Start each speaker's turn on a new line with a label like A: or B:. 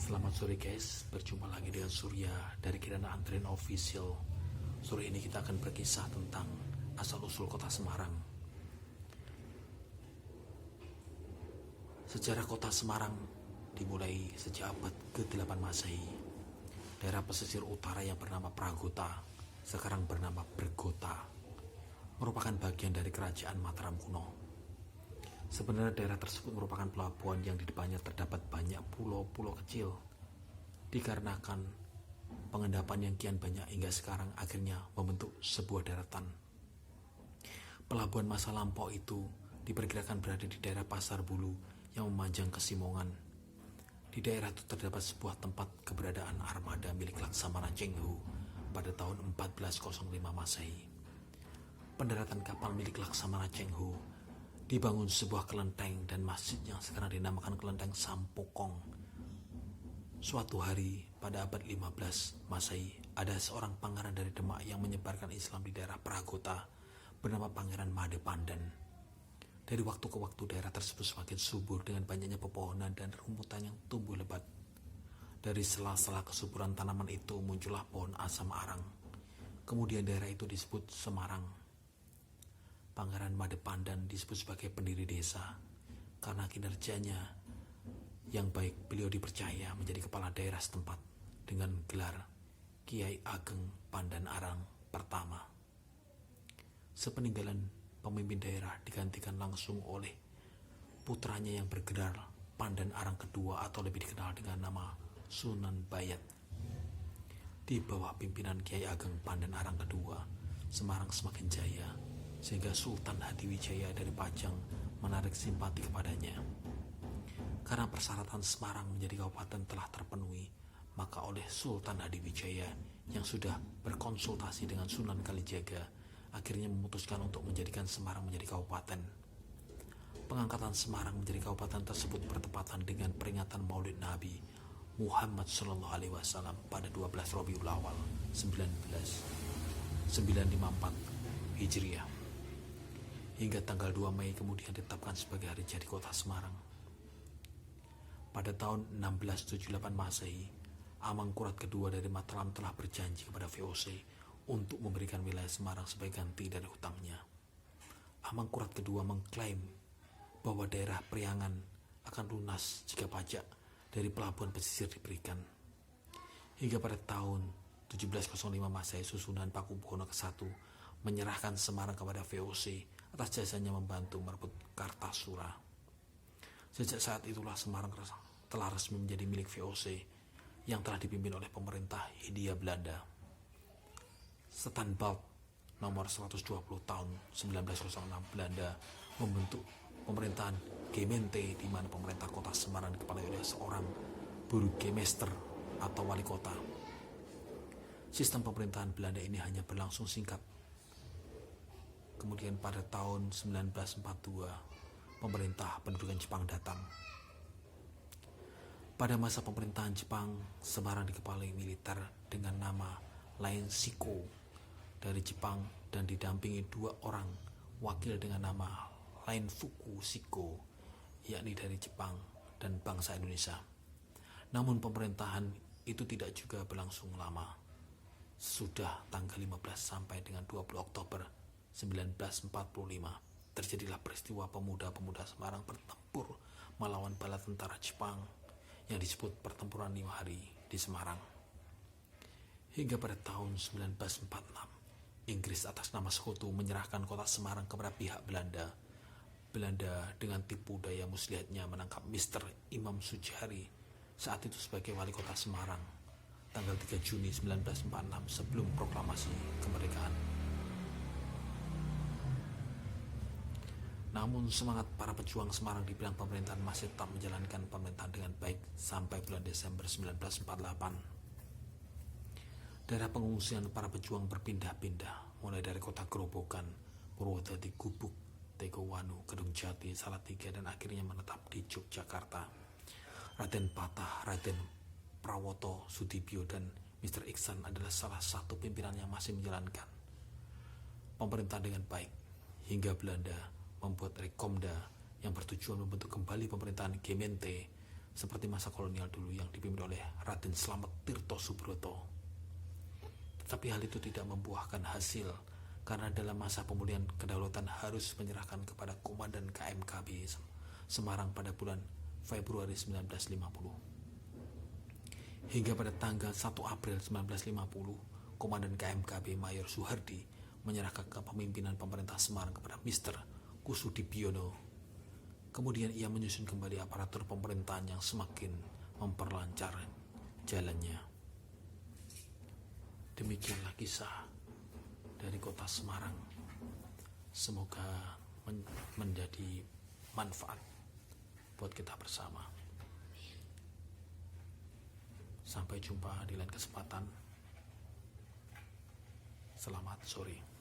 A: Selamat sore guys, berjumpa lagi dengan Surya dari Kirana Antren Official. Sore ini kita akan berkisah tentang asal-usul kota Semarang. Sejarah kota Semarang dimulai sejak abad ke-8 Masehi. Daerah pesisir utara yang bernama Pragota, sekarang bernama Bergota, merupakan bagian dari kerajaan Mataram kuno. Sebenarnya daerah tersebut merupakan pelabuhan yang di depannya terdapat banyak pulau-pulau kecil. Dikarenakan pengendapan yang kian banyak hingga sekarang akhirnya membentuk sebuah daratan. Pelabuhan masa lampau itu diperkirakan berada di daerah Pasar Bulu yang memanjang ke Simongan. Di daerah itu terdapat sebuah tempat keberadaan armada milik Laksamana Cheng-ho pada tahun 1405 Masehi. Pendaratan kapal milik Laksamana Cheng-ho dibangun sebuah kelenteng dan masjid yang sekarang dinamakan Kelenteng Sampokong. Suatu hari pada abad 15 Masehi, ada seorang pangeran dari Demak yang menyebarkan Islam di daerah Pragota bernama Pangeran Made Pandan. Dari waktu ke waktu daerah tersebut semakin subur dengan banyaknya pepohonan dan rumputan yang tumbuh lebat. Dari sela-sela kesuburan tanaman itu muncullah pohon asam arang. Kemudian daerah itu disebut Semarang. Pangeran Made Pandan disebut sebagai pendiri desa karena kinerjanya yang baik. Beliau dipercaya menjadi kepala daerah setempat dengan gelar Kiai Ageng Pandan Arang pertama. Sepeninggalan pemimpin daerah digantikan langsung oleh putranya yang bergelar Pandan Arang kedua atau lebih dikenal dengan nama Sunan Bayat. Di bawah pimpinan Kiai Ageng Pandan Arang kedua, Semarang semakin jaya sehingga Sultan Hadiwijaya dari Pajang menarik simpati kepadanya. Karena persyaratan Semarang menjadi kabupaten telah terpenuhi, maka oleh Sultan Hadiwijaya yang sudah berkonsultasi dengan Sunan Kalijaga akhirnya memutuskan untuk menjadikan Semarang menjadi kabupaten. Pengangkatan Semarang menjadi kabupaten tersebut bertepatan dengan peringatan Maulid Nabi Muhammad SAW pada 12 Rabiul Awal 1954 Hijriah. Hingga tanggal 2 Mei kemudian ditetapkan sebagai hari jadi kota Semarang. Pada tahun 1678 Masehi, Amangkurat kedua dari Mataram telah berjanji kepada VOC untuk memberikan wilayah Semarang sebagai ganti dari hutangnya. Amangkurat kedua mengklaim bahwa daerah Priangan akan lunas jika pajak dari pelabuhan pesisir diberikan. Hingga pada tahun 1705 Masehi, susunan Pakubuwono ke-1 menyerahkan Semarang kepada VOC atas jasanya membantu merebut Kartasura. Sejak saat itulah Semarang telah resmi menjadi milik VOC yang telah dipimpin oleh pemerintah Hindia Belanda. Standbalt nomor 120 tahun 1906 Belanda membentuk pemerintahan Gemeente, di mana pemerintah kota Semarang dikepalai oleh seorang burgemeester atau wali kota. Sistem pemerintahan Belanda ini hanya berlangsung singkat. Kemudian pada tahun 1942, pemerintah pendudukan Jepang datang. Pada masa pemerintahan Jepang, Semarang dikepalai militer dengan nama Lain Shiko dari Jepang dan didampingi 2 orang wakil dengan nama Lain Fuku Shiko, yakni dari Jepang dan bangsa Indonesia. Namun pemerintahan itu tidak juga berlangsung lama. Sudah tanggal 15 sampai dengan 20 Oktober 1945 terjadilah peristiwa pemuda-pemuda Semarang bertempur melawan bala tentara Jepang yang disebut pertempuran 5 hari di Semarang. Hingga pada tahun 1946, Inggris atas nama sekutu menyerahkan kota Semarang kepada pihak Belanda. Belanda dengan tipu daya muslihatnya menangkap Mr. Imam Sujari saat itu sebagai wali kota Semarang tanggal 3 Juni 1946 sebelum proklamasi kemerdekaan. Namun semangat para pejuang Semarang di bidang pemerintahan masih tetap menjalankan pemerintahan dengan baik sampai bulan Desember 1948. Daerah pengungsian para pejuang berpindah-pindah, mulai dari kota Grobogan, Purwodadi, Gubuk, Tegowanu, Kedung Jati, Salatiga, dan akhirnya menetap di Yogyakarta. Raden Patah, Raden Prawoto, Sudibyo, dan Mr. Iksan adalah salah satu pimpinan yang masih menjalankan pemerintahan dengan baik hingga Belanda membuat Rekomda yang bertujuan membentuk kembali pemerintahan Gemeente seperti masa kolonial dulu yang dipimpin oleh Raden Slamet Tirto Subroto. Tetapi hal itu tidak membuahkan hasil karena dalam masa pemulihan kedaulatan harus menyerahkan kepada Komandan KMKB Semarang pada bulan Februari 1950. Hingga pada tanggal 1 April 1950, Komandan KMKB Mayor Suhardi menyerahkan kepemimpinan pemerintah Semarang kepada Mr. Kusudibiono. Kemudian ia menyusun kembali aparatur pemerintahan yang semakin memperlancar jalannya. Demikianlah kisah dari kota Semarang. Semoga menjadi manfaat buat kita bersama. Sampai jumpa di lain kesempatan. Selamat sore.